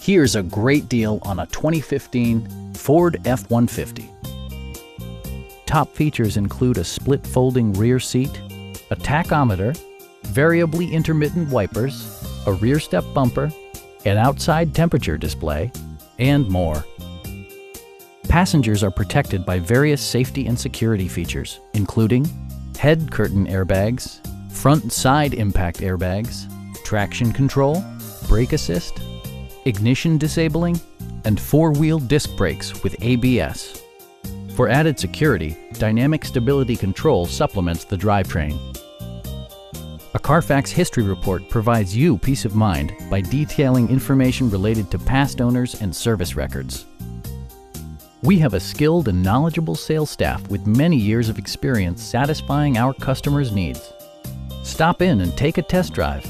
Here's a great deal on a 2015 Ford F-150. Top features include a split folding rear seat, a tachometer, variably intermittent wipers, a rear step bumper, an outside temperature display, and more. Passengers are protected by various safety and security features, including head curtain airbags, front and side impact airbags, traction control, brake assist, ignition disabling, and four-wheel disc brakes with ABS. For added security, dynamic stability control supplements the drivetrain. A Carfax history report provides you peace of mind by detailing information related to past owners and service records. We have a skilled and knowledgeable sales staff with many years of experience satisfying our customers' needs. Stop in and take a test drive.